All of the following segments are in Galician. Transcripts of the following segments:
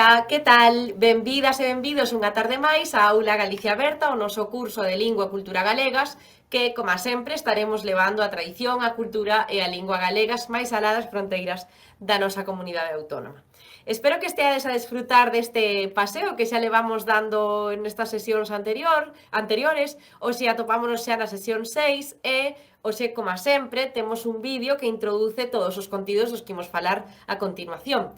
Ola, que tal? Benvidas e benvidos unha tarde máis á Aula Galicia Aberta, o noso curso de Lingua e Cultura Galegas, que, como sempre, estaremos levando a tradición, a cultura e a lingua galegas máis alá das fronteiras da nosa comunidade autónoma. Espero que esteades a desfrutar deste paseo que xa levamos dando nestas sesións anteriores, hoxe atopámonos xa na sesión 6 e hoxe, como sempre, temos un vídeo que introduce todos os contidos dos que imos falar a continuación.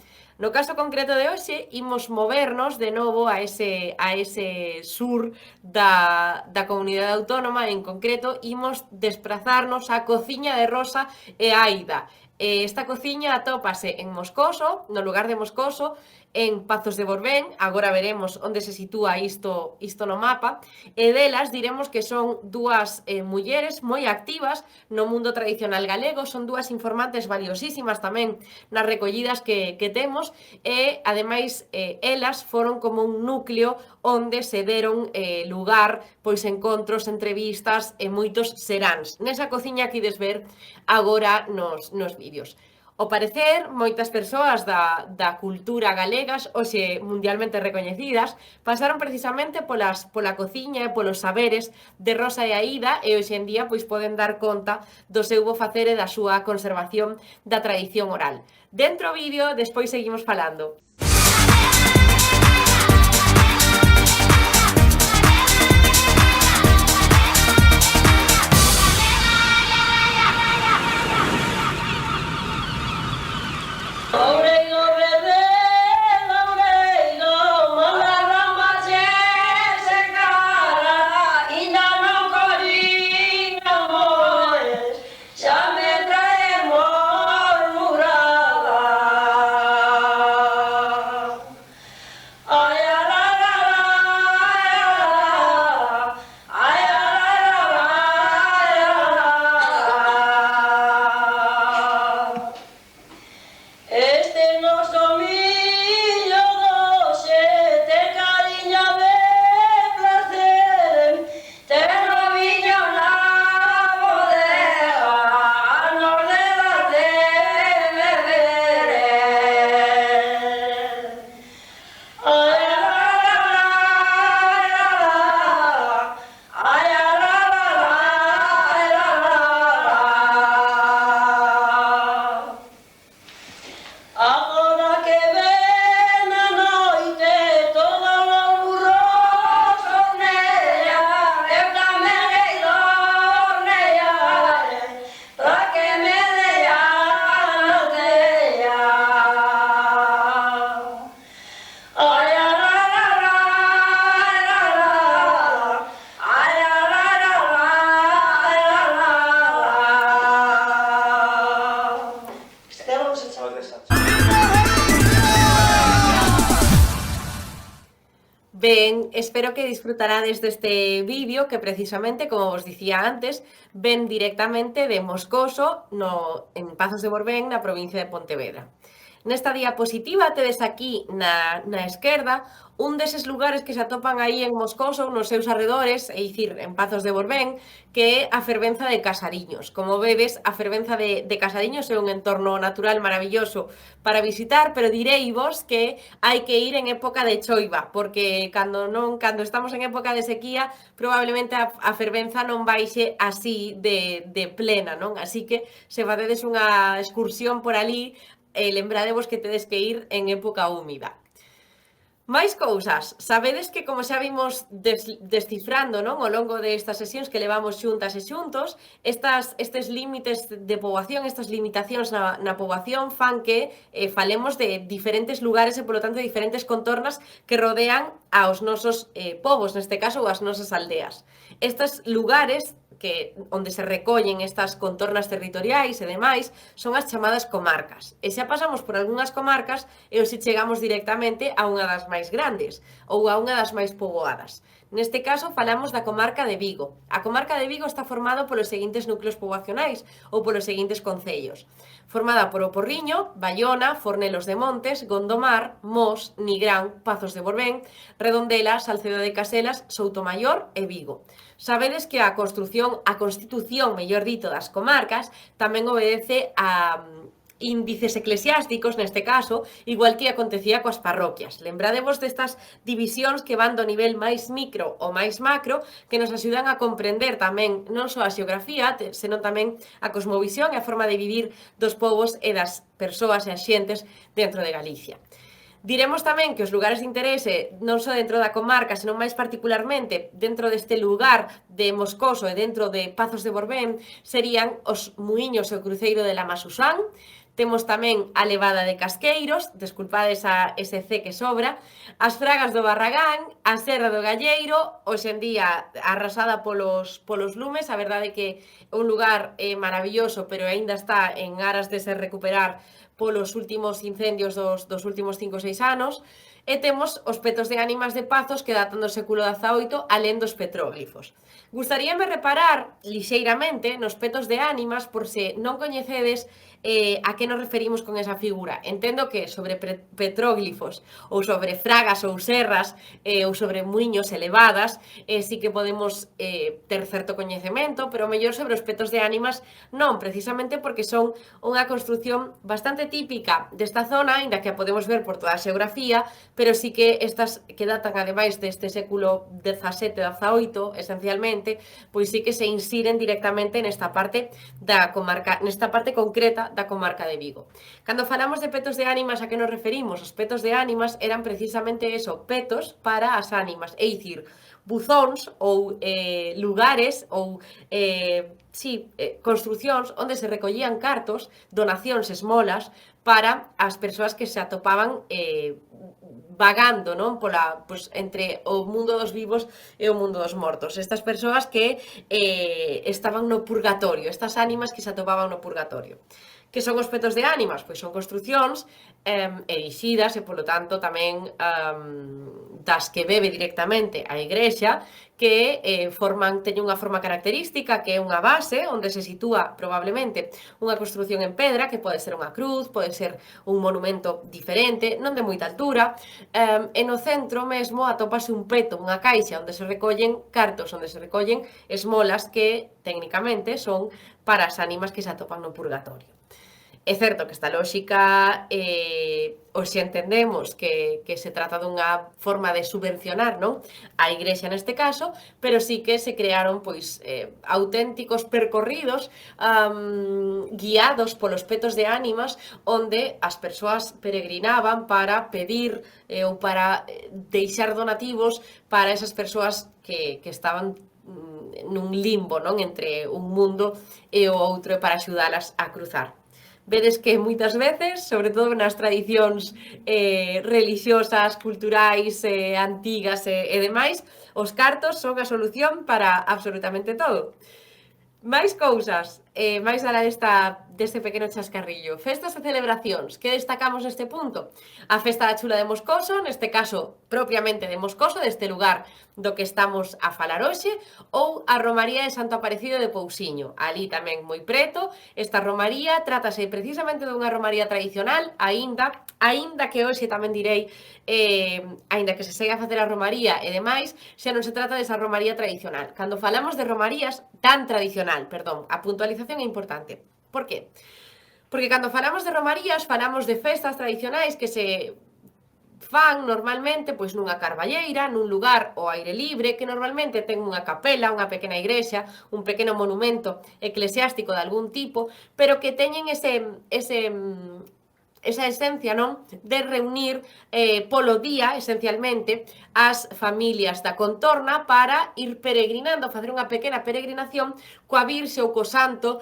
No caso concreto de hoxe, imos movernos de novo a ese sur da comunidade autónoma, en concreto, imos desprazarnos á cociña de Rosa e Aida. Esta cociña atópase en Moscoso, no lugar de Moscoso, en Pazos de Borbén, agora veremos onde se sitúa isto no mapa, e delas diremos que son dúas mulleres moi activas no mundo tradicional galego, son dúas informantes valiosísimas tamén nas recollidas que temos, e ademais elas foron como un núcleo onde se deron lugar pois encontros, entrevistas e moitos seráns. Nesa cociña que ides ver agora nos vídeos. Ao parecer, moitas persoas da cultura galegas, hoxe mundialmente recoñecidas, pasaron precisamente pola cociña e polos saberes de Rosa e Aida e hoxe en día pois poden dar conta do seu bo facer e da súa conservación da tradición oral. Dentro o vídeo, despois seguimos falando. Ben, espero que disfrutarades deste vídeo que precisamente, como vos dicía antes, ven directamente de Moscoso, en Pazos de Borbén, na provincia de Pontevedra. Nesta diapositiva tedes aquí na esquerda un deses lugares que se atopan aí en Moscoso, nos seus arredores, é dicir, en Pazos de Borbén, que é a fervenza de Casariños. Como vedes, a fervenza de Casariños é un entorno natural maravilloso para visitar, pero direivos que hai que ir en época de choiva, porque cando estamos en época de sequía, probablemente a fervenza non baixe así de plena, non? Así que se facedes unha excursión por ali, lembradevos que tedes que ir en época húmida. Máis cousas, sabedes que como xa vimos descifrando, non, ao longo destas sesións que levamos xuntas e xuntos, estes límites de poboación, estas limitacións na poboación fan que falemos de diferentes lugares e, polo tanto, diferentes contornas que rodean aos nosos povos, neste caso, ou as nosas aldeas. Estes lugares onde se recollen estas contornas territoriais e demais, son as chamadas comarcas. E xa pasamos por algunhas comarcas e hoxe chegamos directamente a unha das máis grandes, ou a unha das máis poboadas. Neste caso, falamos da comarca de Vigo. A comarca de Vigo está formada polos seguintes núcleos poboacionais ou polos seguintes concellos. Formada por O Porriño, Baiona, Fornelos de Montes, Gondomar, Mos, Nigrán, Pazos de Borbén, Redondela, Salcedo de Caselas, Soutomaior e Vigo. Sabedes que a constitución, mellor dito, das comarcas tamén obedece a índices eclesiásticos, neste caso, igual que acontecía coas parroquias. Lembradevos destas divisións que van do nivel máis micro ao máis macro, que nos axudan a comprender tamén non só a xeografía, senón tamén a cosmovisión e a forma de vivir dos povos e das persoas e as xentes dentro de Galicia. Diremos tamén que os lugares de interese, non só dentro da comarca, senón máis particularmente dentro deste lugar de Moscoso e dentro de Pazos de Borbén, serían os muiños e o cruceiro de Lamasusán. Temos tamén a levada de Casqueiros, desculpades ese C que sobra, as fragas do Barragán, a Serra do Galleiro, hoxe en día arrasada polos lumes, a verdade é que é un lugar maravilloso, pero aínda está en aras de se recuperar polos últimos incendios dos últimos 5 ou 6 anos, e temos os petos de ánimas de Pazos que datan do século XVIII, alén dos petróglifos. Gustaríame reparar lixeiramente nos petos de ánimas, por se non coñecedes a que nos referimos con esa figura. Entendo que sobre petróglifos ou sobre fragas ou serras ou sobre muiños elevadas sí que podemos ter certo coñecemento, pero mellor sobre os petos de ánimas non, precisamente porque son unha construción bastante típica desta zona, ainda que a podemos ver por toda a xeografía, pero sí que estas que datan ademais deste século XVII e XVIII, esencialmente, pois sí que se insiren directamente nesta parte da comarca, nesta parte concreta da comarca de Vigo. Cando falamos de petos de ánimas, a que nos referimos? Os petos de ánimas eran precisamente eso, petos para as ánimas, é dicir, buzóns ou lugares ou construcións onde se recollían cartos, donacións, esmolas para as persoas que se atopaban vagando, non? Entre o mundo dos vivos e o mundo dos mortos. Estas persoas que estaban no purgatorio, estas ánimas que se atopaban no purgatorio. Que son os petos de ánimas? Pois son construcións erixidas e, polo tanto, tamén das que bebe directamente a igrexa, que teñen unha forma característica, que é unha base, onde se sitúa probablemente unha construción en pedra, que pode ser unha cruz, pode ser un monumento diferente, non de moita altura, e no centro mesmo atópase un peto, unha caixa, onde se recollen cartos, onde se recollen esmolas que, técnicamente, son para as ánimas que se atopan no purgatorio. É certo que esta lógica hoxe entendemos que se trata dunha forma de subvencionar, non? A igrexa neste caso, pero sí que se crearon auténticos percorridos guiados polos petos de ánimas, onde as persoas peregrinaban para pedir ou para deixar donativos para esas persoas que estaban nun limbo, non? Entre un mundo e o outro, para axudalas a cruzar. Vedes que moitas veces, sobre todo nas tradicións religiosas, culturais, antigas e demais, os cartos son a solución para absolutamente todo. Máis cousas, máis alá deste pequeno chascarrillo. Festas e celebracións, que destacamos neste punto? A Festa da Chula de Moscoso, neste caso propiamente de Moscoso, deste lugar do que estamos a falar hoxe, ou a Romaría de Santo Aparecido de Pousiño. Ali tamén moi preto, esta romaría trátase precisamente dunha romaría tradicional, aínda que hoxe tamén direi, aínda que se segue a facer a romaría e demais, xa non se trata desa romaría tradicional. Cando falamos de romarías tan tradicional, perdón, a puntualización é importante. Por qué? Porque cando falamos de romarías, falamos de festas tradicionais que se fan normalmente pois nunha carballeira, nun lugar ao aire libre, que normalmente ten unha capela, unha pequena igrexa, un pequeno monumento eclesiástico de algún tipo, pero que teñen esa esencia, non? De reunir polo día, esencialmente, as familias da contorna para ir peregrinando, facer unha pequena peregrinación coa Virxe ou co Santo,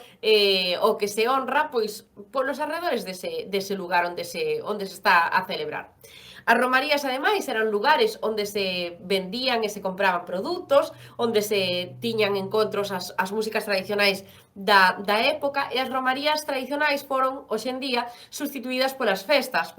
o que se honra pois polos arredores dese lugar onde se está a celebrar. As romarías, ademais, eran lugares onde se vendían e se compraban produtos, onde se tiñan encontros as músicas tradicionais da época, e as romarías tradicionais foron, hoxe en día, sustituídas polas festas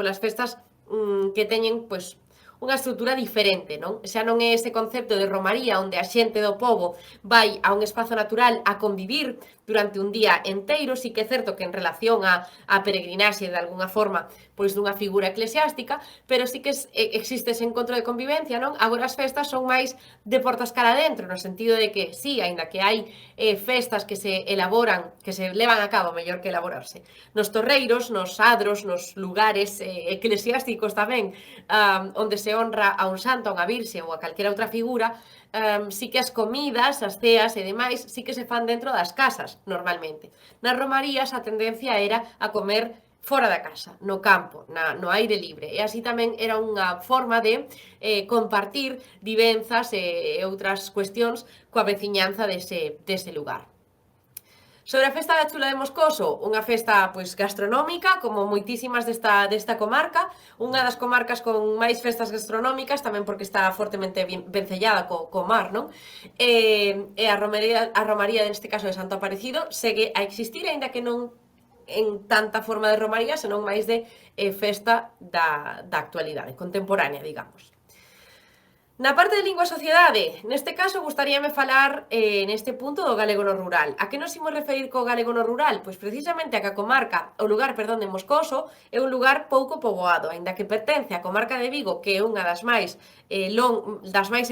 que teñen, pois, unha estrutura diferente, non? Xa non é ese concepto de romaría onde a xente do pobo vai a un espazo natural a convivir durante un día enteiro, si que é certo que en relación a peregrinaxe de alguna forma pois dunha figura eclesiástica, pero sí que existe ese encontro de convivencia, non? Agora as festas son máis de portas cara adentro, no sentido de que, sí, aínda que hai festas que se elaboran, que se levan a cabo, mellor que elaborarse, nos torreiros, nos adros, nos lugares eclesiásticos tamén, onde se honra a un santo, a unha virxe ou a calquera outra figura, sí que as comidas, as ceas e demais, sí que se fan dentro das casas, normalmente. Nas romarías a tendencia era a comer fora da casa, no campo, no aire libre. E así tamén era unha forma de compartir vivenzas e outras cuestións coa veciñanza dese lugar. Sobre a festa da Chula de Moscoso, unha festa pois gastronómica, como moitísimas desta comarca, unha das comarcas con máis festas gastronómicas, tamén porque está fortemente vencellada co mar, non? E a romaría neste caso de Santo Aparecido segue a existir, aínda que non en tanta forma de romaría, senón máis de festa da actualidade, contemporánea, digamos. Na parte de lingua e sociedade, neste caso gustaríame falar neste punto do galego no rural. A que nos imos referir co galego no rural? Pois precisamente a que a comarca, o lugar, perdón, de Moscoso é un lugar pouco poboado, aínda que pertence á comarca de Vigo, que é unha das máis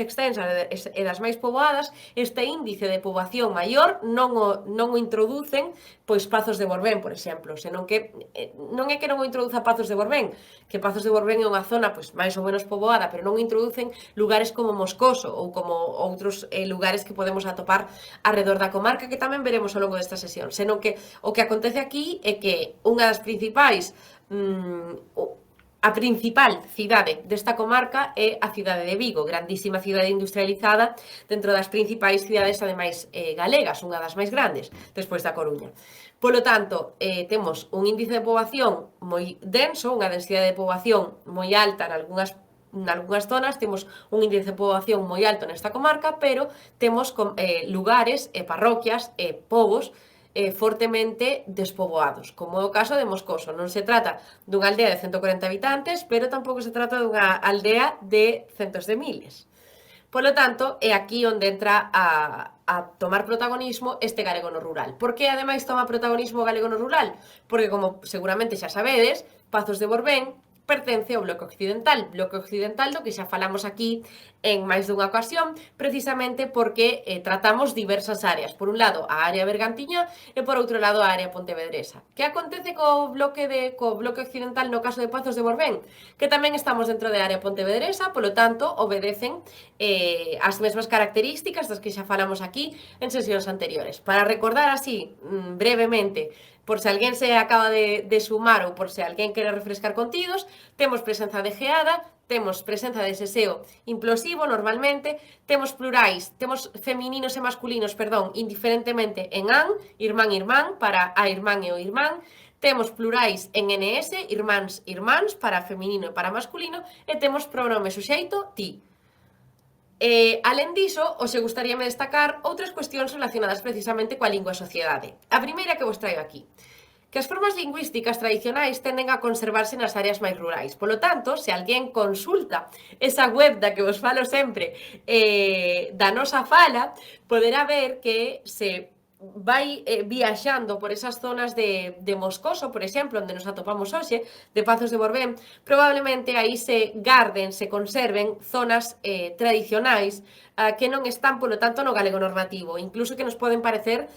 extensas e das máis poboadas. Este índice de poboación maior non o introducen pois Pazos de Borbén, por exemplo, senón que non é que non o introduza Pazos de Borbén, que Pazos de Borbén é unha zona pois máis ou menos poboada, pero non o introducen lugares como Moscoso ou como outros lugares que podemos atopar arredor da comarca, que tamén veremos ao longo desta sesión, senón que o que acontece aquí é que unha das principais a principal cidade desta comarca é a cidade de Vigo, grandísima cidade industrializada dentro das principais cidades, ademais, galegas, unha das máis grandes, despois da Coruña. Polo tanto, temos un índice de poboación moi denso, unha densidade de poboación moi alta nalgúnas zonas, temos un índice de poboación moi alto nesta comarca, pero temos lugares e parroquias e pobos fortemente despoboados, como é o caso de Moscoso. Non se trata dunha aldea de 140 habitantes, pero tampouco se trata dunha aldea de centos de miles. Polo tanto, é aquí onde entra a tomar protagonismo este galego no rural. Por que, ademais, toma protagonismo o galego no rural? Porque, como seguramente xa sabedes, Pazos de Borbén pertence ao bloque occidental do que xa falamos aquí en máis dunha ocasión, precisamente porque tratamos diversas áreas. Por un lado, a área bergantiña e por outro lado, a área pontevedresa. Que acontece co bloque occidental no caso de Pazos de Borbén? Que tamén estamos dentro da área pontevedresa, polo tanto, obedecen as mesmas características das que xa falamos aquí en sesións anteriores. Para recordar así, brevemente, por se alguén se acaba de sumar ou por se alguén quere refrescar contidos, temos presenza de geada, temos presenza de seseo implosivo normalmente, temos plurais, temos femininos e masculinos, perdón, indiferentemente en an, irmán, para a irmán e o irmán, temos plurais en NS, irmáns, irmáns, para feminino e para masculino, e temos pronome suxeito, ti. Alén diso, hoxe gustaríame destacar outras cuestións relacionadas precisamente coa lingua e sociedade. A primeira que vos traigo aquí, que as formas lingüísticas tradicionais tenden a conservarse nas áreas máis rurais. Polo tanto, se alguén consulta esa web da que vos falo sempre da nosa fala, poderá ver que se vai viaxando por esas zonas de Moscoso, por exemplo, onde nos atopamos hoxe, de Pazos de Borbén, probablemente aí se garden, se conserven zonas tradicionais que non están, polo tanto, no galego normativo, incluso que nos poden parecer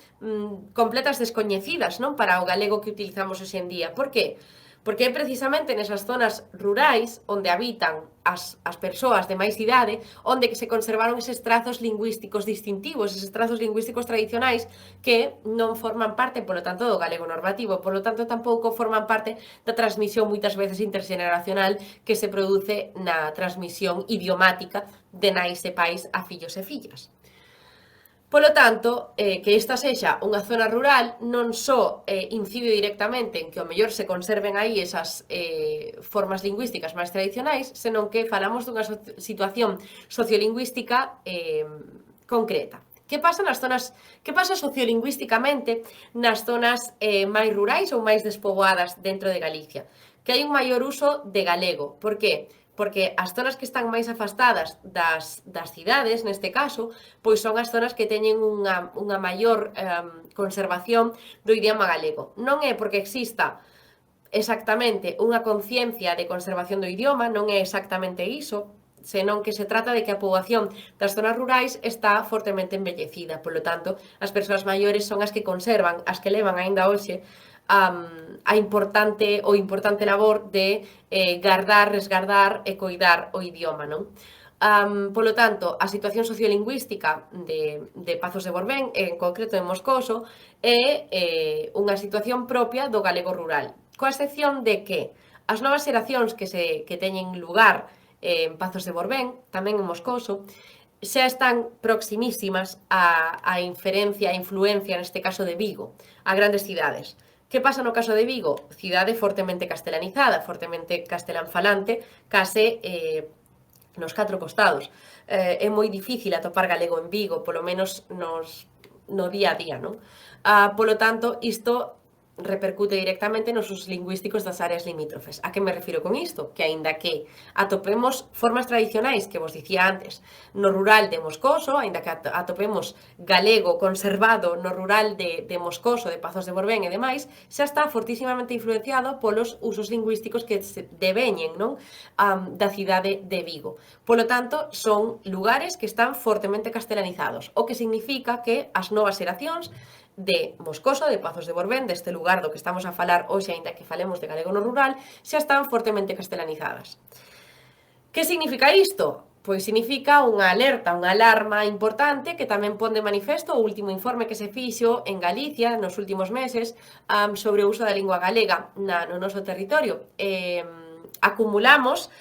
completas descoñecidas, non, para o galego que utilizamos hoxe en día. Por que? Porque é precisamente nesas zonas rurais onde habitan as persoas de máis idade, onde que se conservaron eses trazos lingüísticos distintivos, eses trazos lingüísticos tradicionais que non forman parte, polo tanto, do galego normativo, polo tanto, tampouco forman parte da transmisión moitas veces interxeneracional que se produce na transmisión idiomática de nais e pais a fillos e fillas. Polo tanto, que esta sexa unha zona rural non só incide directamente en que ao mellor se conserven aí esas formas lingüísticas máis tradicionais, senón que falamos dunha situación sociolingüística concreta. Que pasa sociolingüísticamente nas zonas máis rurais ou máis despoboadas dentro de Galicia? Que hai un maior uso de galego. Por que? porque as zonas que están máis afastadas das cidades, neste caso, pois son as zonas que teñen unha maior conservación do idioma galego. Non é porque exista exactamente unha conciencia de conservación do idioma, non é exactamente iso, senón que se trata de que a poboación das zonas rurais está fortemente envellecida. Polo tanto, as persoas maiores son as que conservan, as que levan aínda hoxe o importante labor de gardar, resgardar e coidar o idioma, non? Polo tanto, a situación sociolingüística de Pazos de Borbén, en concreto de Moscoso, é unha situación propia do galego rural, coa excepción de que as novas xeracións que teñen lugar en Pazos de Borbén, tamén en Moscoso, xa están proximísimas á inferencia, á influencia, neste caso de Vigo, a grandes cidades. Que pasa no caso de Vigo? Cidade fortemente castelanizada, fortemente castelanfalante, case nos 4 costados. É moi difícil atopar galego en Vigo, polo menos no día a día, non? Polo tanto, isto repercute directamente nos usos lingüísticos das áreas limítrofes. A que me refiro con isto? Que aínda que atopemos formas tradicionais, que vos dicía antes, no rural de Moscoso, aínda que atopemos galego conservado no rural de Moscoso, de Pazos de Borbén e demais, xa está fortísimamente influenciado polos usos lingüísticos que deveñen, non? Da cidade de Vigo. Polo tanto, son lugares que están fortemente castelanizados, o que significa que as novas xeracións de Moscoso, de Pazos de Borbén, deste lugar do que estamos a falar hoxe, aínda que falemos de galego no rural, xa están fortemente castelanizadas. Que significa isto? Pois significa unha alerta, unha alarma importante que tamén pon de manifesto o último informe que se fixo en Galicia nos últimos meses sobre o uso da lingua galega no noso territorio. Acumulamos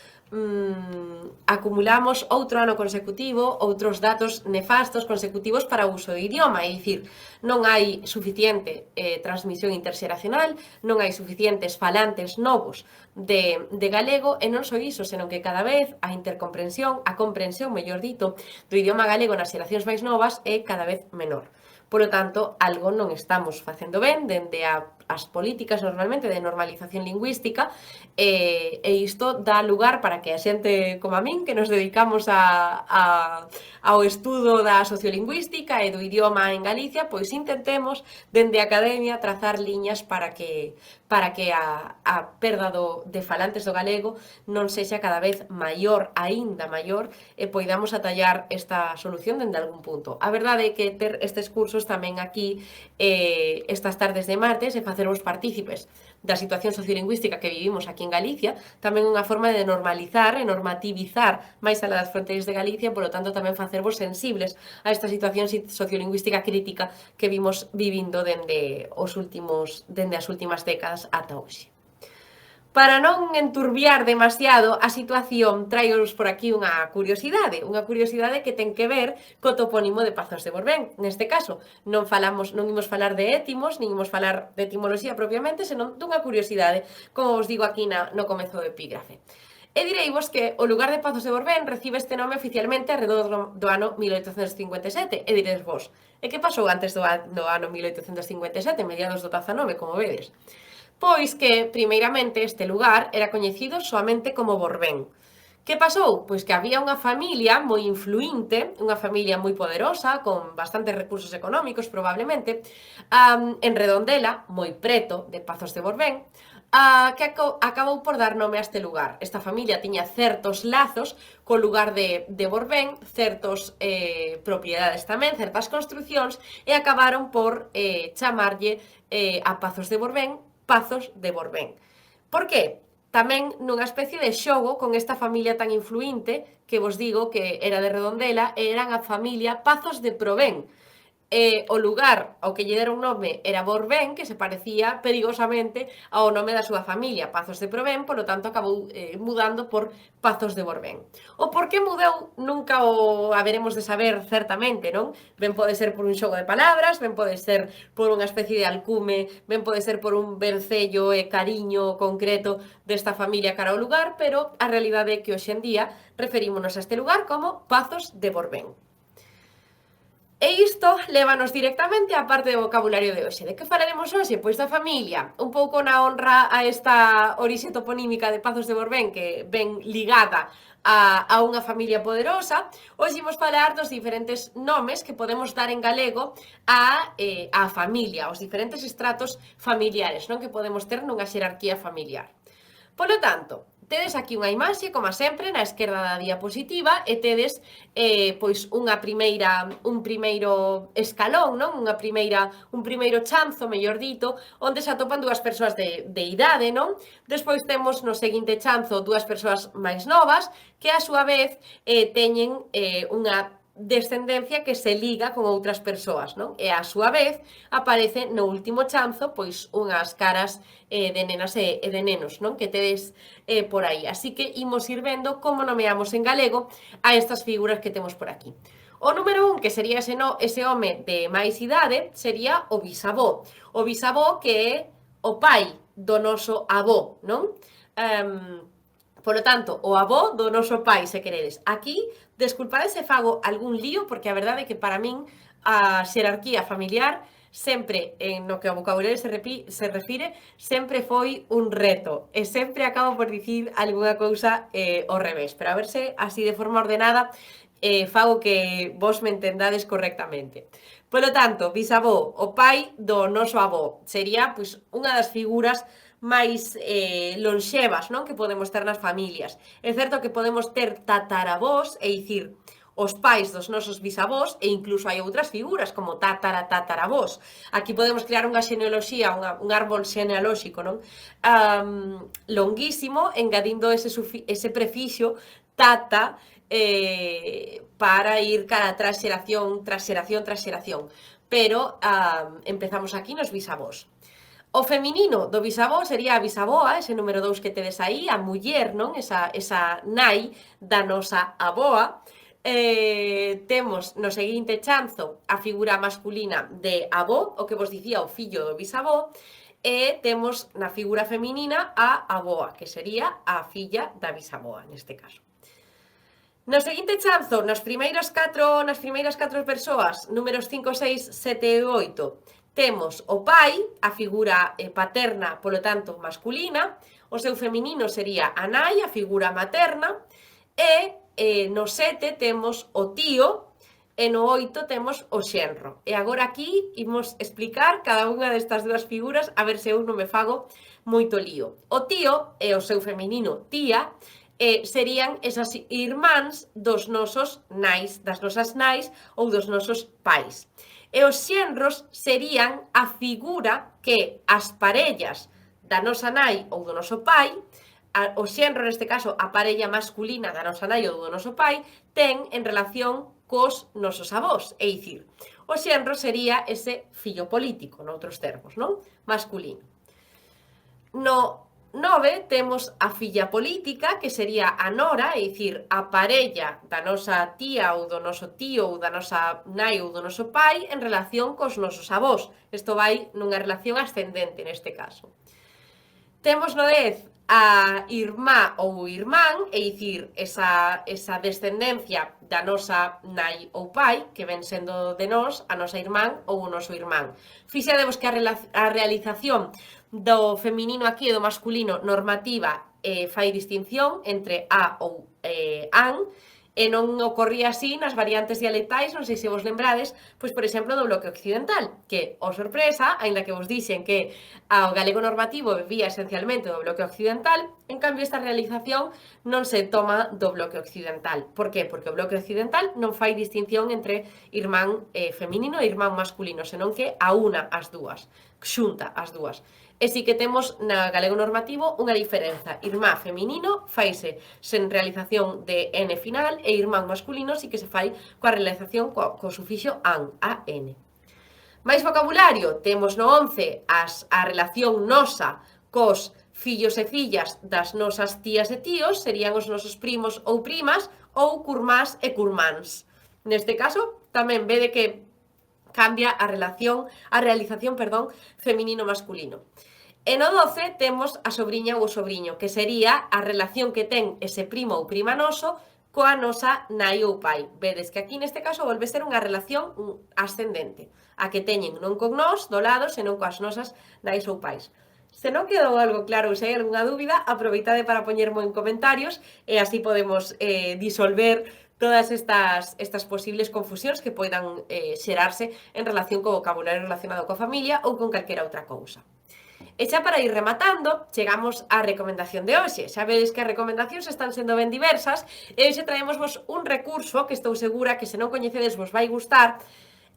outro ano consecutivo, outros datos nefastos consecutivos para o uso do idioma, é dicir, non hai suficiente transmisión interxeracional, non hai suficientes falantes novos de galego, e non só iso, senón que cada vez a comprensión, mellor dito, do idioma galego nas xeracións máis novas é cada vez menor. Polo tanto, algo non estamos facendo ben dende as políticas normalmente de normalización lingüística e isto dá lugar para que a xente como a min, que nos dedicamos ao estudo da sociolingüística e do idioma en Galicia, pois intentemos dende a academia trazar liñas para que a perda de falantes do galego non sexa cada vez maior, aínda maior, e poidamos atallar esta solución dende algún punto. A verdade é que ter estes cursos tamén aquí estas tardes de martes e facervos partícipes da situación sociolingüística que vivimos aquí en Galicia, tamén unha forma de normalizar e normativizar máis alá das fronteiras de Galicia, polo tanto tamén facervos sensibles a esta situación sociolingüística crítica que vimos vivindo dende as últimas décadas ata hoxe. Para non enturbiar demasiado a situación, traioros por aquí unha curiosidade que ten que ver co topónimo de Pazos de Borbén. Neste caso, non imos falar de étimos, nin imos falar de etimoloxía propiamente, senón dunha curiosidade, como vos digo aquí no comezo do epígrafe. E direivos que o lugar de Pazos de Borbén recibe este nome oficialmente alrededor do ano 1857, e diredes vos, e que pasou antes do ano 1857, mediados do 19, como vedes? Pois que, primeiramente, este lugar era coñecido soamente como Borbén. Que pasou? Pois que había unha familia moi influinte, unha familia moi poderosa, con bastantes recursos económicos, probablemente, en Redondela, moi preto de Pazos de Borbén, que acabou por dar nome a este lugar. Esta familia tiña certos lazos co lugar de Borbén, certas propiedades tamén, certas construcións, e acabaron por chamarlle a Pazos de Borbén Pazos de Borbén. Por que? Tamén nunha especie de xogo con esta familia tan influinte que vos digo que era de Redondela e eran a familia Pazos de Provén. O lugar ao que lle deron nome era Borbén, que se parecía perigosamente ao nome da súa familia, Pazos de Provén, polo tanto acabou mudando por Pazos de Borbén. O por que mudou nunca o haberemos de saber certamente, non? Ben pode ser por un xogo de palabras, ben pode ser por unha especie de alcume, ben pode ser por un vencello e cariño concreto desta familia cara ao lugar, pero a realidade é que hoxe en día referímonos a este lugar como Pazos de Borbén. E isto lévanos directamente á parte do vocabulario de hoxe. De que falaremos hoxe? Pois da familia. Un pouco na honra a esta orixe toponímica de Pazos de Borbén, que ven ligada a unha familia poderosa. Hoxe imos falar dos diferentes nomes que podemos dar en galego a familia, os diferentes estratos familiares, non, que podemos ter nunha xerarquía familiar. Polo tanto, tedes aquí unha imaxe, como sempre, na esquerda da diapositiva e tedes pois un primeiro escalón, non? Un primeiro chanzo, mellor dito, onde se atopan dúas persoas de idade, non? Despois temos no seguinte chanzo dúas persoas máis novas que a súa vez teñen unha descendencia que se liga con outras persoas, non? E a súa vez aparece no último chanzo pois unhas caras de nenas e de nenos, non? Que tedes por aí. Así que imos ir vendo como nomeamos en galego a estas figuras que temos por aquí. O número 1, que sería ese home de máis idade, sería o bisavó. O bisavó que é o pai do noso avó, non? Polo tanto, o avó do noso pai, se queredes. Aquí, desculpade se fago algún lío, porque a verdade é que para min a xerarquía familiar sempre, no que ao vocabulario se refire, sempre foi un reto. E sempre acabo por dicir algunha cousa ao revés. Pero a verse así de forma ordenada, fago que vos me entendades correctamente. Polo tanto, bisavó, o pai do noso avó, sería pois unha das figuras máis lonxevas, non? Que podemos ter nas familias. É certo que podemos ter tataravós, é dicir, os pais dos nosos bisavós, e incluso hai outras figuras como tataravós. Aquí podemos crear unha xenealoxía, un árbol xenealóxico, non? Longuísimo, engadindo ese prefixo tata para ir cara tras xeración, tras xeración, tras xeración. Pero empezamos aquí nos bisavós. O feminino do bisavó sería a bisaboa, ese número 2 que tedes aí, a muller, non? Esa nai da nosa aboa. Temos no seguinte chanzo a figura masculina de avó, o que vos dicía o fillo do bisavó, e temos na figura feminina a aboa, que sería a filla da bisaboa, neste caso. No seguinte chanzo, nas primeiras catro persoas, números 5, 6, 7 e 8, temos o pai, a figura paterna, polo tanto, masculina, o seu feminino sería a nai, a figura materna, e no 7 temos o tío, e no 8 temos o xenro. E agora aquí imos explicar cada unha destas dúas figuras, a ver se eu non me fago moito lío. O tío e o seu feminino tía serían esas irmáns dos nosos nais, das nosas nais ou dos nosos pais. E os xenros serían a figura que as parellas da nosa nai ou do noso pai, o xenro neste caso a parella masculina da nosa nai ou do noso pai, ten en relación cos nosos avós. É dicir, o xenro sería ese fillo político, noutros termos, non? Masculino. No 9 temos a filla política, que sería a nora, é dicir, a parella da nosa tía ou do noso tío ou da nosa nai ou do noso pai en relación cos nosos avós. Isto vai nunha relación ascendente neste caso. Temos no 10 a irmá ou irmán, é dicir, esa descendencia da nosa nai ou pai, que ven sendo de nós, a nosa irmán ou o noso irmán. Fixadevos que a realización do feminino aquí e do masculino normativa fai distinción entre a ou an, e non ocorría así nas variantes dialectais, non sei se vos lembrades, pois, por exemplo, do bloque occidental, que, oh sorpresa, aínda que vos dixen que o galego normativo vivía esencialmente do bloque occidental, en cambio esta realización non se toma do bloque occidental. Por que? Porque o bloque occidental non fai distinción entre irmán feminino e irmán masculino, senón que aúna as dúas, xunta as dúas. E si que temos na galego normativo unha diferenza. Irmá feminino faise sen realización de N final e irmán masculino si que se fai coa realización co sufixo an, a-n. Mais vocabulario, temos no 11 a relación nosa cos fillos e fillas das nosas tías e tíos, serían os nosos primos ou primas, ou curmás e curmáns. Neste caso, tamén vede que cambia a realización feminino-masculino. E no 12 temos a sobriña ou o sobriño, que sería a relación que ten ese primo ou prima noso coa nosa nai ou pai. Vedes que aquí neste caso volve ser unha relación ascendente, a que teñen non con nós do lado, senón coas nosas nais ou pais. Se non quedou algo claro ou se hai algunha dúbida, aproveitade para poñermo en comentarios e así podemos disolver todas estas posibles confusións que poidan xerarse en relación co vocabulario relacionado coa familia ou con calquera outra cousa. E xa para ir rematando, chegamos á recomendación de hoxe. Xa vedes que as recomendacións están sendo ben diversas e hoxe traémosvos un recurso que estou segura que se non coñecedes vos vai gustar.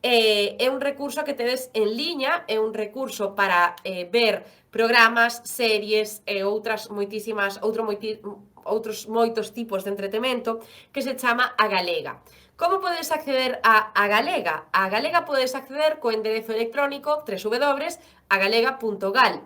É un recurso que tedes en liña, é un recurso para ver programas, series e outros moitos tipos de entretemento que se chama A Galega. Como podes acceder a Galega? A Galega podes acceder co enderezo electrónico www.agalega.gal.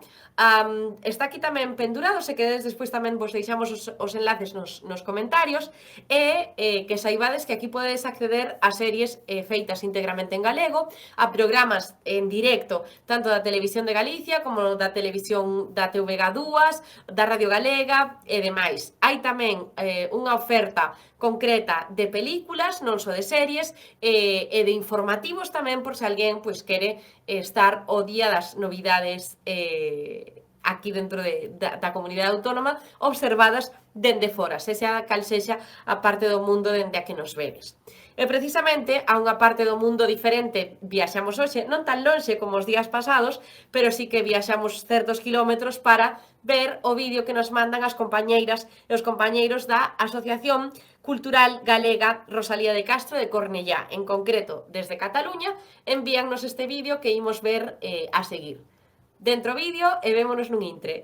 Está aquí tamén pendurado, se queredes despois tamén vos deixamos os enlaces nos comentarios e que saibades que aquí podedes acceder a series feitas íntegramente en galego, a programas en directo tanto da Televisión de Galicia como da televisión da TVG2, da Radio Galega e demais. Hai tamén unha oferta concreta de películas, non só de series, e de informativos tamén, por se alguén pois quere estar ao día das novidades aquí dentro da comunidade autónoma, observadas dende fora, sexa cal sexa a parte do mundo dende a que nos vedes. E precisamente a unha parte do mundo diferente viaxamos hoxe, non tan lonxe como os días pasados, pero sí que viaxamos certos kilómetros para ver o vídeo que nos mandan as compañeiras e os compañeiros da Asociación Cultural Galega Rosalía de Castro de Cornellá. En concreto, desde Cataluña, envíannos este vídeo que imos ver a seguir. Dentro vídeo e vémonos nun intre.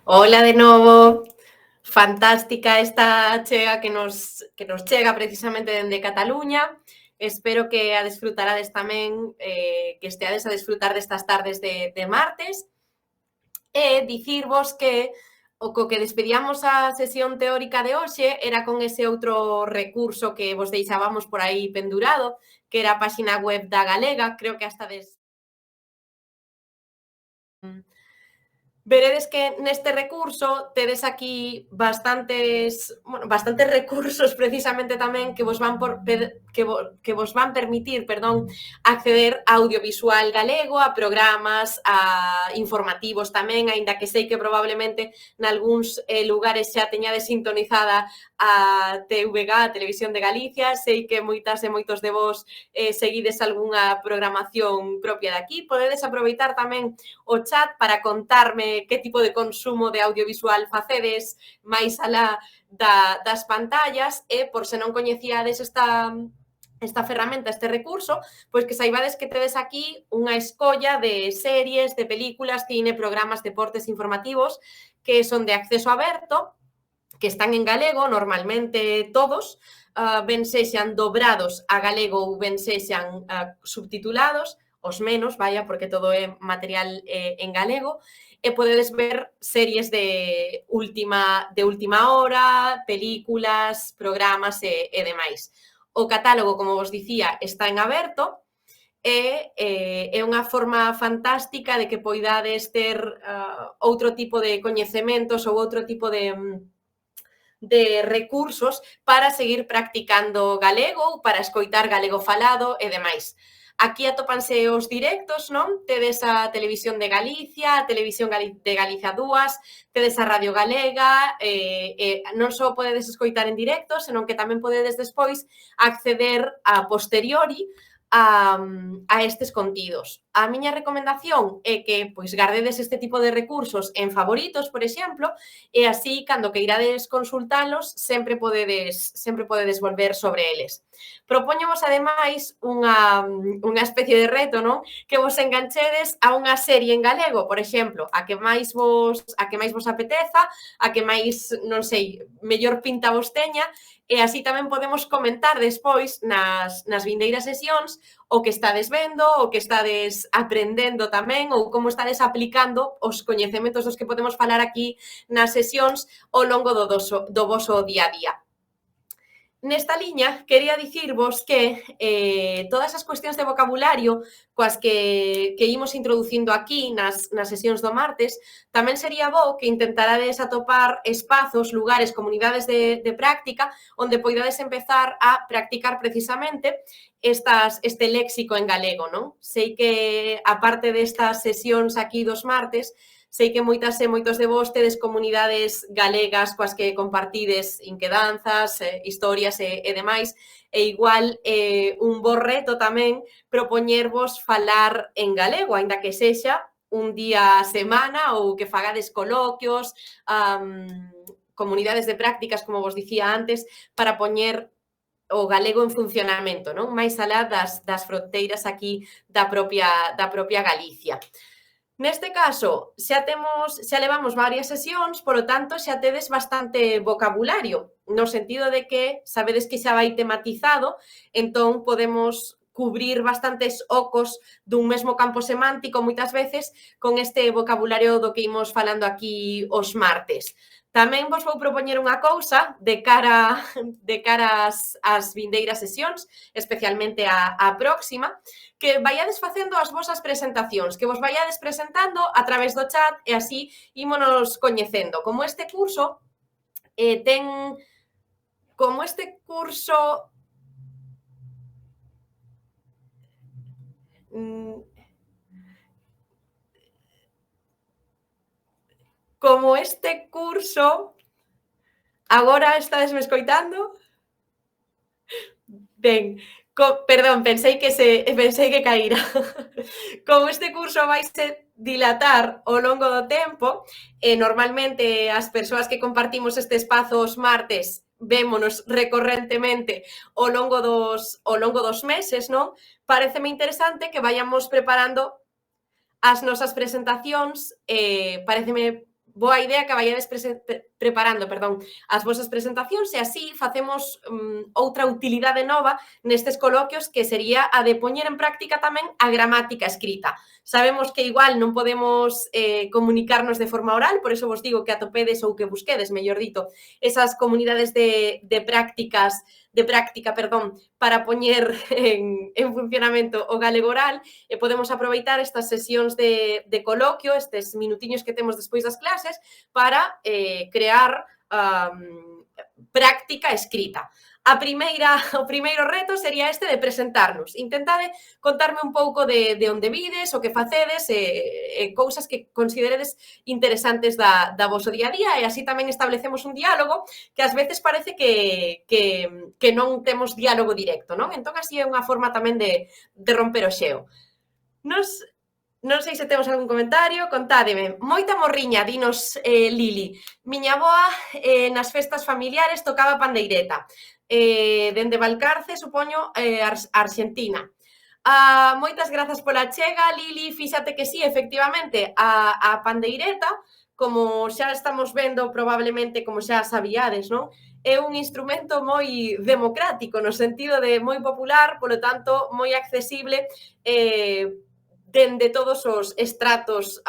Ola de novo, fantástica esta chega que nos chega precisamente dende Cataluña. Espero que a desfrutarades tamén, que esteades a desfrutar destas tardes de martes. E dicirvos que o co que despedíamos a sesión teórica de hoxe era con ese outro recurso que vos deixábamos por aí pendurado, que era a páxina web da Galega, creo que hasta veredes que neste recurso tedes aquí bastantes recursos precisamente tamén que vos van permitir, acceder a audiovisual galego, a programas, a informativos tamén, aínda que sei que probablemente nalgúns lugares xa teñades sintonizada a TVG, a Televisión de Galicia, sei que moitas e moitos de vos seguides algunha programación propia de aquí, podedes aproveitar tamén o chat para contarme que tipo de consumo de audiovisual facedes máis alá das pantallas e, por se non coñecíades esta ferramenta, este recurso, pois que saibades que tedes aquí unha escolla de series, de películas, cine, programas, deportes informativos que son de acceso aberto, que están en galego, normalmente todos, ben sexan dobrados a galego ou ben sexan subtitulados, os menos, vaya, porque todo é material en galego, e podedes ver series de última hora, películas, programas e demais. O catálogo, como vos dicía, está en aberto e é unha forma fantástica de que poidades ter outro tipo de coñecementos ou outro tipo de recursos para seguir practicando galego ou para escoitar galego falado e demais. Aquí atópanse os directos, non? Tedes a Televisión de Galicia, a Televisión de Galicia 2, tedes a Radio Galega, non só podedes escoitar en directo, senón que tamén podedes despois acceder a posteriori a estes contidos. A miña recomendación é que pois gardedes este tipo de recursos en favoritos, por exemplo, e así, cando que irades consultalos, sempre podedes volver sobre eles. Propóñovos, ademais, unha especie de reto, non? Que vos enganchedes a unha serie en galego, por exemplo, a que máis vos apeteza, a que máis, non sei, mellor pinta vos teña, e así tamén podemos comentar despois nas vindeiras sesións o que estades vendo, o que estades aprendendo tamén, ou como estades aplicando os coñecementos dos que podemos falar aquí nas sesións ao longo do voso día a día. Nesta liña, quería dicirvos que todas as cuestións de vocabulario coas que imos introducindo aquí nas sesións do martes, tamén sería bo que intentarades atopar espazos, lugares, comunidades de práctica onde poidades empezar a practicar precisamente este léxico en galego, non? Sei que, aparte destas sesións aquí dos martes, sei que moitas e moitos de vos tedes comunidades galegas coas que compartides inquedanzas, historias e demais, e igual un bo reto tamén propoñervos falar en galego, aínda que sexa un día a semana ou que fagades coloquios, comunidades de prácticas, como vos dicía antes, para poñer o galego en funcionamento, non? Máis alá das fronteiras aquí da propia Galicia. Neste caso, xa levamos varias sesións, polo tanto, xa tedes bastante vocabulario, no sentido de que sabedes que xa vai tematizado, entón podemos cubrir bastantes ocos dun mesmo campo semántico moitas veces con este vocabulario do que imos falando aquí os martes. Tamén vos vou propoñer unha cousa de cara ás vindeiras sesións, especialmente a próxima, que vaiades facendo as vosas presentacións, que vos vaiades presentando a través do chat e así ímonos coñecendo. Como este curso agora estadesme escoitando? Ben, perdón, pensei que caíra. Como este curso vaise dilatar ao longo do tempo, e normalmente as persoas que compartimos este espazo os martes vémonos recorrentemente ao longo dos meses, non? Paréceme interesante que vayamos preparando as nosas presentacións, paréceme boa idea que vaiades preparando, as vosas presentacións e así facemos outra utilidade nova nestes coloquios que sería a de poñer en práctica tamén a gramática escrita. Sabemos que igual non podemos comunicarnos de forma oral, por eso vos digo que atopedes ou que busquedes, mellor dito, esas comunidades de práctica, para poñer en funcionamento o galego oral e podemos aproveitar estas sesións de coloquio, estes minutiños que temos despois das clases, para crear práctica escrita. O primeiro reto sería este de presentarnos. Intentade contarme un pouco de onde vides, o que facedes, cousas que consideredes interesantes da voso día a día e así tamén establecemos un diálogo que ás veces parece que non temos diálogo directo, non? Entón, así é unha forma tamén de romper o xeo. Non sei se temos algún comentario, contádeme. Moita morriña, dinos Lili. Miña avoa nas festas familiares tocaba pandeireta. Dende Valcarce, supoño, Argentina. Moitas grazas pola chega, Lili, fíxate que sí, efectivamente, a pandeireta, como xa estamos vendo probablemente, como xa sabíades, non? É un instrumento moi democrático, no sentido de moi popular, polo tanto, moi accesible, dende todos os estratos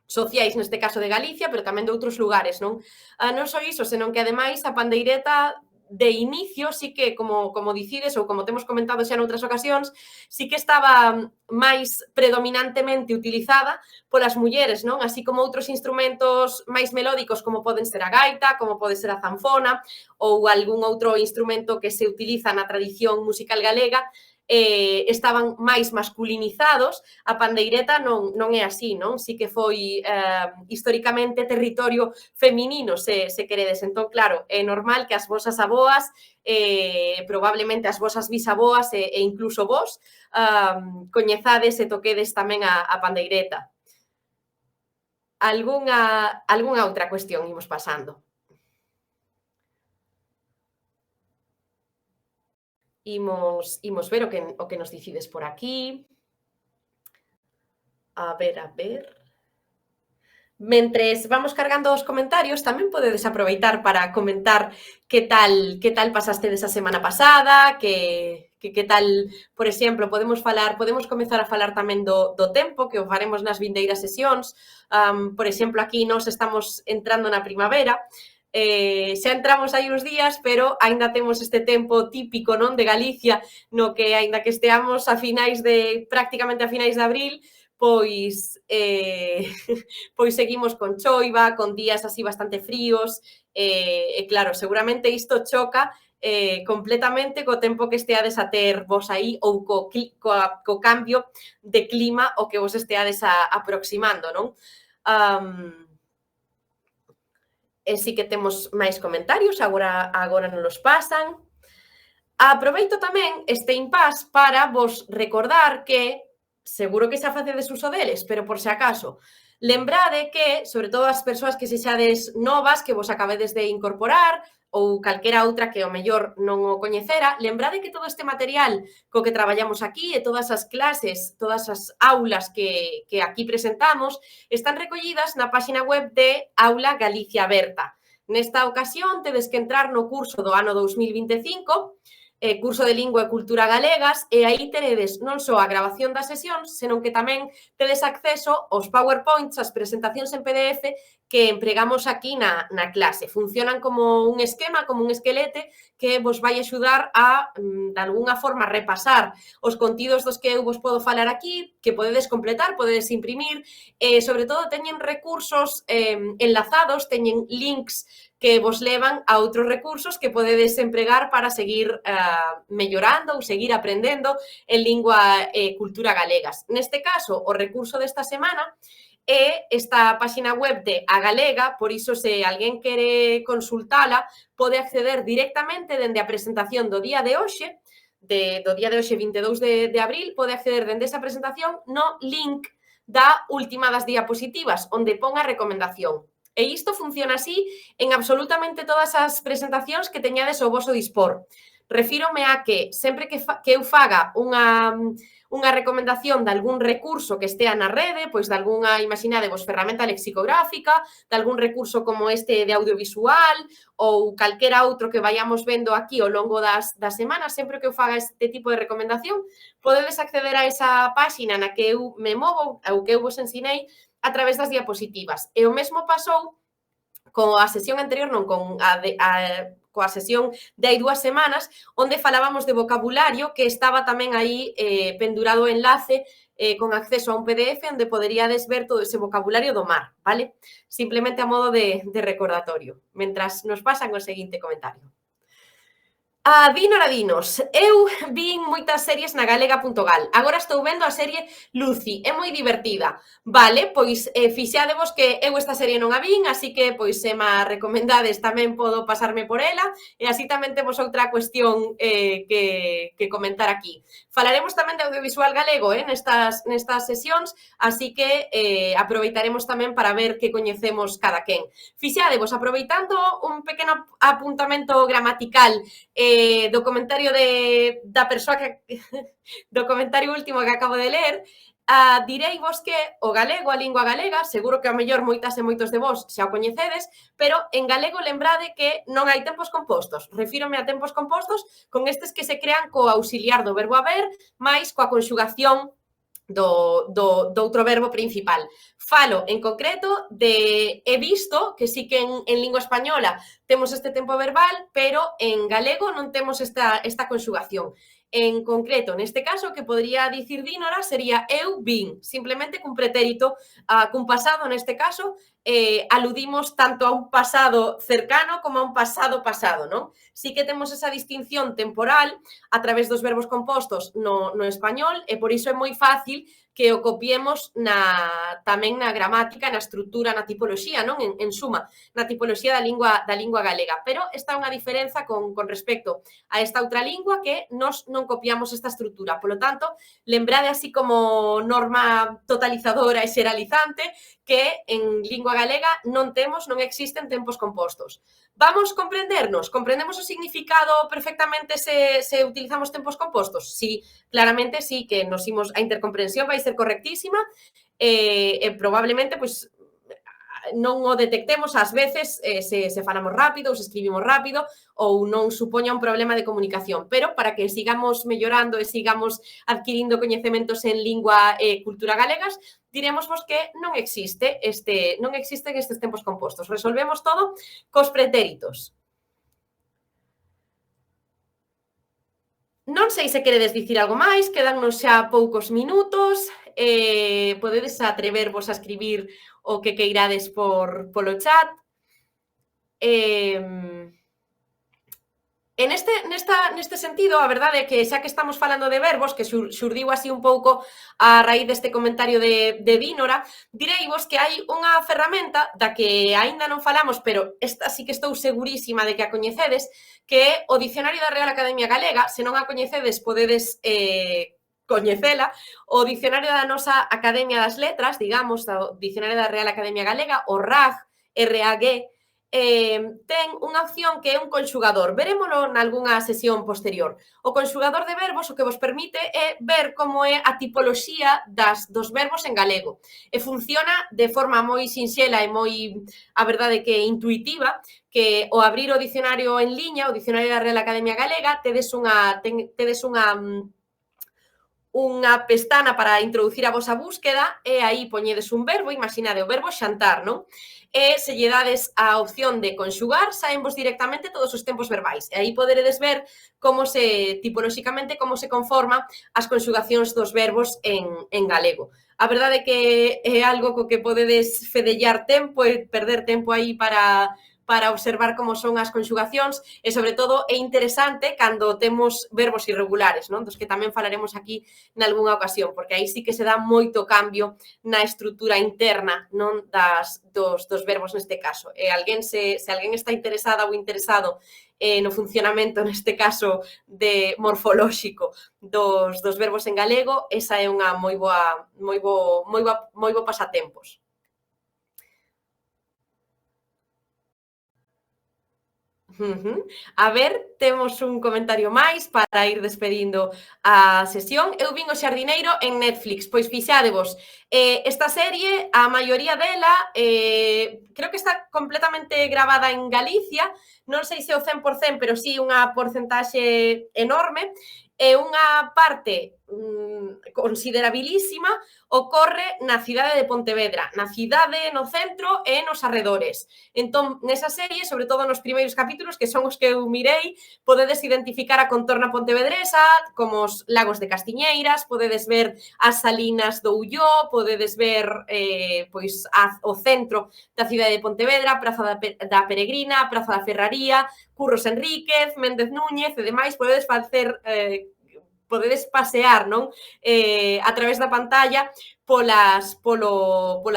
sociais, neste caso de Galicia, pero tamén de outros lugares, non? Non só iso, senón que, ademais, a pandeireta de inicio, sí que, como dicides, ou como temos comentado xa noutras ocasións, sí que estaba máis predominantemente utilizada polas mulleres, non? Así como outros instrumentos máis melódicos, como poden ser a gaita, como pode ser a zanfona, ou algún outro instrumento que se utiliza na tradición musical galega, estaban máis masculinizados, a pandeireta non é así, non? Sí que foi históricamente territorio feminino, se queredes. Entón, claro, é normal que as vosas aboas, probablemente as vosas bisaboas e incluso vos, coñezades e toquedes tamén a pandeireta. Algunha outra cuestión imos pasando. Imos ver o que nos dicides por aquí. A ver. Mentres vamos cargando os comentarios, tamén podedes aproveitar para comentar que tal pasastedes a semana pasada, que tal, por exemplo, podemos comezar a falar tamén do tempo, que o faremos nas vindeiras sesións. Por exemplo, aquí nós estamos entrando na primavera, xa entramos hai uns días, pero aínda temos este tempo típico, non, de Galicia, no que aínda que esteamos prácticamente a finais de abril, pois seguimos con choiva, con días así bastante fríos, e claro, seguramente isto choca completamente co tempo que esteades a ter vos aí ou co cambio de clima o que vos esteades aproximando, non? E sí que temos máis comentarios, agora non los pasan. Aproveito tamén este impás para vos recordar que, seguro que xa facedes uso deles, pero por se acaso, lembrade que, sobre todo as persoas que sexades novas, que vos acabedes de incorporar, ou calquera outra que ao mellor non o coñecera, lembrade que todo este material co que traballamos aquí e todas as clases, todas as aulas que aquí presentamos, están recollidas na páxina web de Aula Galicia Aberta. Nesta ocasión, tedes que entrar no curso do ano 2025, curso de Lingua e Cultura Galegas, e aí teredes non só a grabación das sesións, senón que tamén tedes acceso aos PowerPoints, as presentacións en PDF que empregamos aquí na clase. Funcionan como un esquema, como un esquelete que vos vai axudar a, de alguna forma, repasar os contidos dos que eu vos podo falar aquí, que podedes completar, podedes imprimir, e, sobre todo, teñen recursos enlazados, teñen links que vos levan a outros recursos que podedes empregar para seguir mellorando ou seguir aprendendo en lingua e cultura galegas. Neste caso, o recurso desta semana é esta páxina web de A Galega, por iso, se alguén quere consultala, pode acceder directamente dende a presentación do día de hoxe, 22 de abril, pode acceder dende esa presentación no link da última das diapositivas, onde pon a recomendación. E isto funciona así en absolutamente todas as presentacións que teñades ao voso dispor. Refírome a que sempre que eu faga unha recomendación de algún recurso que estea na rede, pois de algunha, imaginadevos, ferramenta lexicográfica, de algún recurso como este de audiovisual ou calquera outro que vayamos vendo aquí ao longo das semanas, sempre que eu faga este tipo de recomendación, podedes acceder a esa páxina na que eu me movo, ou que eu vos ensinei, a través das diapositivas. E o mesmo pasou coa sesión anterior, non, coa sesión de hai 2 semanas, onde falábamos de vocabulario, que estaba tamén aí pendurado o enlace con acceso a un PDF onde poderíades ver todo ese vocabulario do mar, vale? Simplemente a modo de recordatorio, mentras nos pasan o seguinte comentario. Dínora dinos, eu vin moitas series na galega.gal, agora estou vendo a serie Lucy, é moi divertida. Vale, pois fixadevos que eu esta serie non a vin, así que pois se ma recomendades tamén podo pasarme por ela, e así tamén temos outra cuestión que comentar aquí. Falaremos tamén de audiovisual galego nestas sesións, así que aproveitaremos tamén para ver que coñecemos cada quen. Fixadevos, aproveitando un pequeno apuntamento gramatical do comentario da persoa que do comentario último que acabo de ler, direivos que o galego, a lingua galega, seguro que ao mellor moitas e moitos de vós xa o coñecedes, pero en galego lembrade que non hai tempos compostos. Refírome a tempos compostos con estes que se crean co auxiliar do verbo haber máis coa conxugación do outro verbo principal. Falo en concreto de he visto, que sí que en lingua española temos este tempo verbal, pero en galego non temos esta conxugación. En concreto, neste caso, que podría dicir Dínora sería eu vin, simplemente cun pretérito, cun pasado, neste caso, aludimos tanto a un pasado cercano como a un pasado pasado, non? Sí que temos esa distinción temporal a través dos verbos compostos no español e por iso é moi fácil que o copiemos tamén na gramática, na estrutura, na tipoloxía, non? En suma, na tipoloxía da lingua galega. Pero está unha diferenza con respecto a esta outra lingua que nos non copiamos esta estrutura. Por lo tanto, lembrade así como norma totalizadora e xeralizante que en lingua galega non existen tempos compostos. Vamos comprendernos? Comprendemos o significado perfectamente se utilizamos tempos compostos? Sí, claramente sí, que a intercomprensión vai ser correctísima e probablemente, pois, non o detectemos ás veces se falamos rápido ou se escribimos rápido ou non supoña un problema de comunicación, pero para que sigamos mellorando e sigamos adquirindo coñecementos en lingua e cultura galegas, diremosvos que non existen estes tempos compostos. Resolvemos todo cos pretéritos. Non sei se queredes dicir algo máis, quedannos xa poucos minutos, podedes atrevervos a escribir o que queirades polo chat. E neste sentido, a verdade é que xa que estamos falando de verbos, que xurdiu así un pouco a raíz deste comentario de Dínora, direivos que hai unha ferramenta da que aínda non falamos, pero esta sí que estou segurísima de que a coñecedes, que é o Dicionario da Real Academia Galega. Se non a coñecedes, podedes coñecela. O Dicionario da nosa Academia das Letras, digamos, o Dicionario da Real Academia Galega, o RAG, RAG, ten unha opción que é un conxugador. Verémolo nalgúnha sesión posterior. O conxugador de verbos o que vos permite é ver como é a tipoloxía dos verbos en galego. E funciona de forma moi sinxela e moi, a verdade que intuitiva, que ao abrir o dicionario en liña, o Dicionario da Real Academia Galega, tedes unha pestana para introducir a vosa búsqueda e aí poñedes un verbo, imaginade o verbo xantar, non? E se lle dades a opción de conxugar, saenvos directamente todos os tempos verbais. E aí poderedes ver como tipolóxicamente, como se conforman as conxugacións dos verbos en galego. A verdade é que é algo co que podedes fedellar tempo e perder tempo aí para observar como son as conxugacións e, sobre todo, é interesante cando temos verbos irregulares, non? Dos que tamén falaremos aquí nalgúnha ocasión, porque aí sí que se dá moito cambio na estrutura interna, non, dos verbos neste caso. E se alguén está interesada ou interesado no funcionamento, neste caso, morfolóxico dos verbos en galego, esa é unha moi bo pasatempos. A ver, temos un comentario máis para ir despedindo a sesión. Eu vin O Xardineiro en Netflix, pois fixádevos, esta serie, a maioría dela, creo que está completamente gravada en Galicia, non sei se o 100%, pero sí unha porcentaxe enorme, e unha parte considerabilísima ocorre na cidade de Pontevedra, na cidade, no centro e nos arredores. Entón, nesa serie, sobre todo nos primeiros capítulos, que son os que eu mirei, podedes identificar a contorna pontevedresa, como os lagos de Castiñeiras, podedes ver as salinas do Ulló, podedes ver pois o centro da cidade de Pontevedra, a Praza da Peregrina, a Praza da Ferraría, Curros Enríquez, Méndez Núñez e demais, podedes facer podedes pasear, non? A través da pantalla pola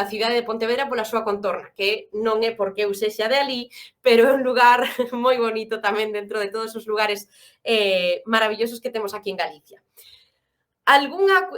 cidade de Pontevedra, pola súa contorna, que non é porque eu sexa de ali, pero é un lugar moi bonito tamén dentro de todos os lugares maravillosos que temos aquí en Galicia. Algúnha...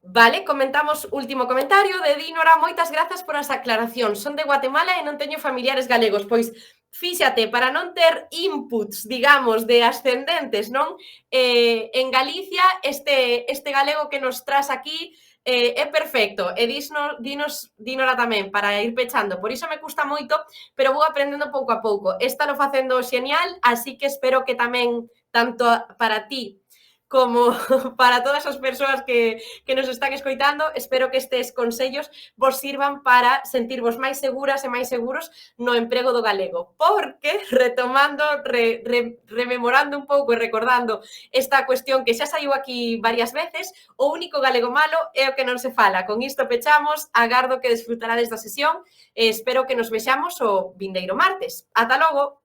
Vale, comentamos último comentario de Dínora. Moitas grazas por as aclaracións. Son de Guatemala e non teño familiares galegos. Pois, fíxate, para non ter inputs, digamos, de ascendentes, non? En Galicia, este galego que nos tras aquí é perfecto. E dinos Dínora tamén, para ir pechando. Por iso me custa moito, pero vou aprendendo pouco a pouco. Esta lo facendo xenial, así que espero que tamén, tanto para ti como para todas as persoas que nos están escoitando, espero que estes consellos vos sirvan para sentirvos máis seguras e máis seguros no emprego do galego, porque, retomando, rememorando un pouco e recordando esta cuestión que xa saiu aquí varias veces, o único galego malo é o que non se fala. Con isto pechamos, agardo que desfrutarades da sesión e espero que nos vexamos o vindeiro martes. Ata logo!